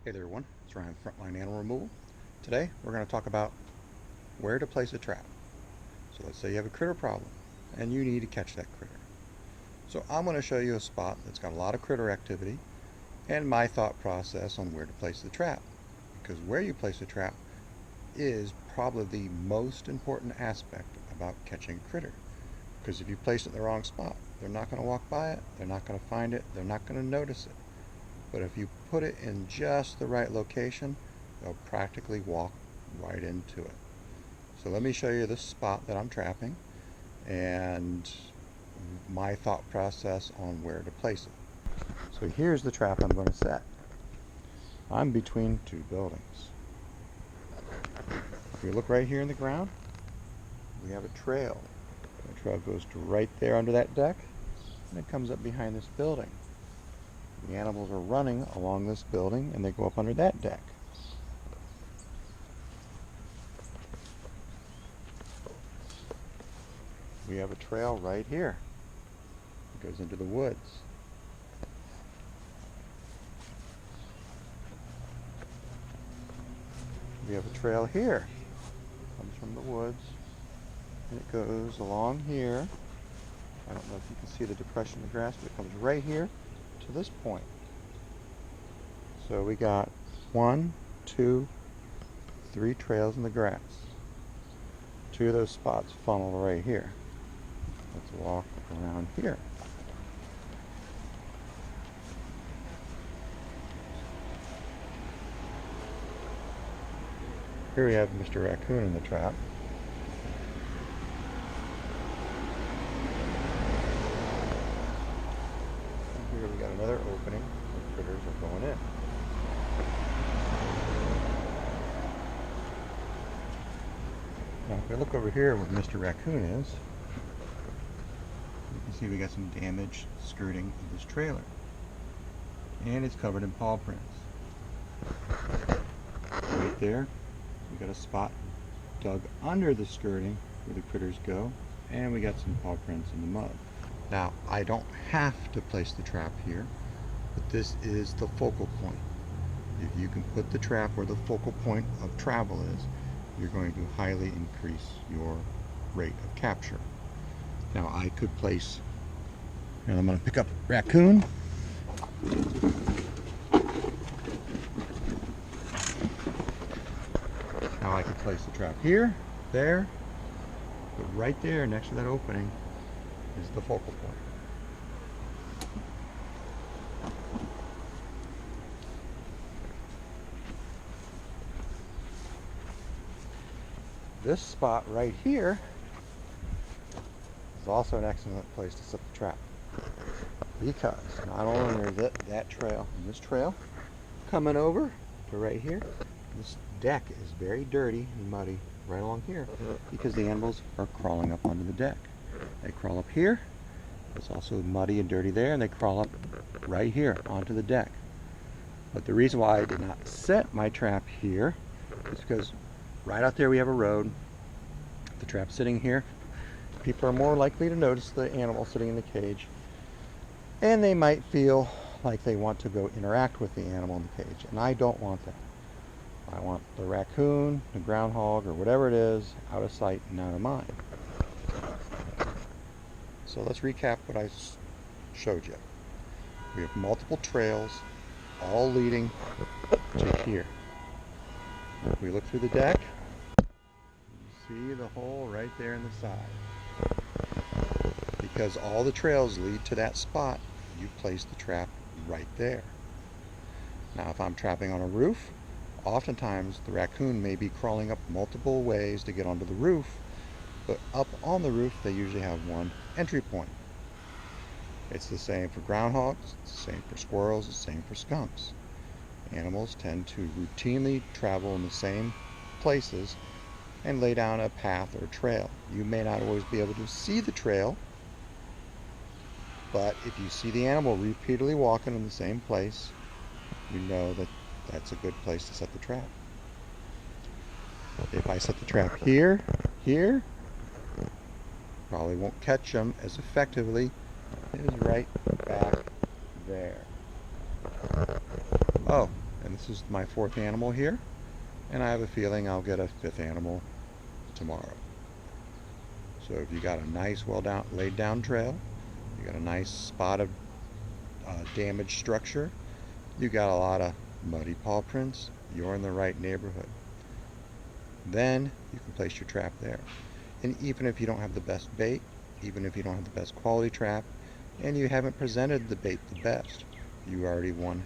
Hey there everyone, it's Ryan from Frontline Animal Removal. Today we're going to talk about where to place a trap. So let's say you have a critter problem and you need to catch that critter. So I'm going to show you a spot that's got a lot of critter activity and my thought process on where to place the trap. Because where you place the trap is probably the most important aspect about catching a critter. Because if you place it in the wrong spot, they're not going to walk by it, they're not going to find it, they're not going to notice it. But if you put it in just the right location, they'll practically walk right into it. So let me show you this spot that I'm trapping and my thought process on where to place it. So here's the trap I'm going to set. I'm between two buildings. If you look right here in the ground, we have a trail. The trail goes to right there under that deck and it comes up behind this building. The animals are running along this building and they go up under that deck. We have a trail right here. It goes into the woods. We have a trail here. It comes from the woods and it goes along here. I don't know if you can see the depression in the grass, but it comes right here to this point. So we got 1, 2, 3 trails in the grass. 2 of those spots funnel right here. Let's walk around here. Here we have Mr. Raccoon in the trap. And here we got another opening where critters are going in. Now if we look over here where Mr. Raccoon is, you can see we got some damaged skirting of this trailer. And it's covered in paw prints. Right there, we got a spot dug under the skirting where the critters go, and we got some paw prints in the mud. Now, I don't have to place the trap here, but this is the focal point. If you can put the trap where the focal point of travel is, you're going to highly increase your rate of capture. Now I could place, and I'm going to pick up Raccoon. Now I could place the trap here, there, but right there next to that opening is the focal point. This spot right here is also an excellent place to set the trap, because not only is that trail and this trail coming over to right here, this deck is very dirty and muddy right along here because the animals are crawling up onto the deck. They crawl up here, it's also muddy and dirty there, and they crawl up right here onto the deck. But the reason why I did not set my trap here is because right out there we have a road. The trap sitting here, people are more likely to notice the animal sitting in the cage, and they might feel like they want to go interact with the animal in the cage, and I don't want that. I want the raccoon, the groundhog, or whatever it is out of sight and out of mind. So let's recap what I showed you. We have multiple trails all leading to here. If we look through the deck, see the hole right there in the side. Because all the trails lead to that spot, you place the trap right there. Now if I'm trapping on a roof, oftentimes the raccoon may be crawling up multiple ways to get onto the roof, but up on the roof they usually have one entry point. It's the same for groundhogs, it's the same for squirrels, it's the same for skunks. Animals tend to routinely travel in the same places and lay down a path or trail. You may not always be able to see the trail, but if you see the animal repeatedly walking in the same place, you know that that's a good place to set the trap. If I set the trap here, probably won't catch them as effectively as right back there. Oh, and this is my fourth animal here, and I have a feeling I'll get a fifth animal tomorrow. So if you got a nice laid down trail, you got a nice spot of damaged structure, you got a lot of muddy paw prints, you're in the right neighborhood. Then you can place your trap there. And even if you don't have the best bait, even if you don't have the best quality trap, and you haven't presented the bait the best, you already won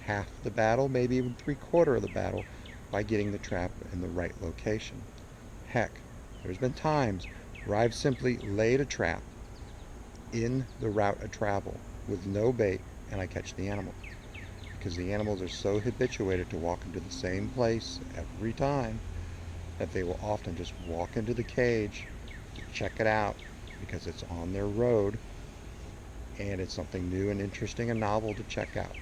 half the battle, maybe even 3/4 of the battle, by getting the trap in the right location. Heck, there's been times where I've simply laid a trap in the route of travel with no bait and I catch the animal. Because the animals are so habituated to walk into the same place every time that they will often just walk into the cage to check it out because it's on their road and it's something new and interesting and novel to check out.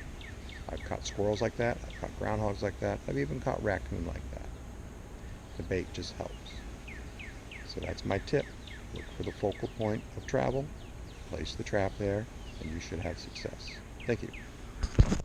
I've caught squirrels like that, I've caught groundhogs like that, I've even caught raccoon like that. The bait just helps. So that's my tip. Look for the focal point of travel, place the trap there, and you should have success. Thank you.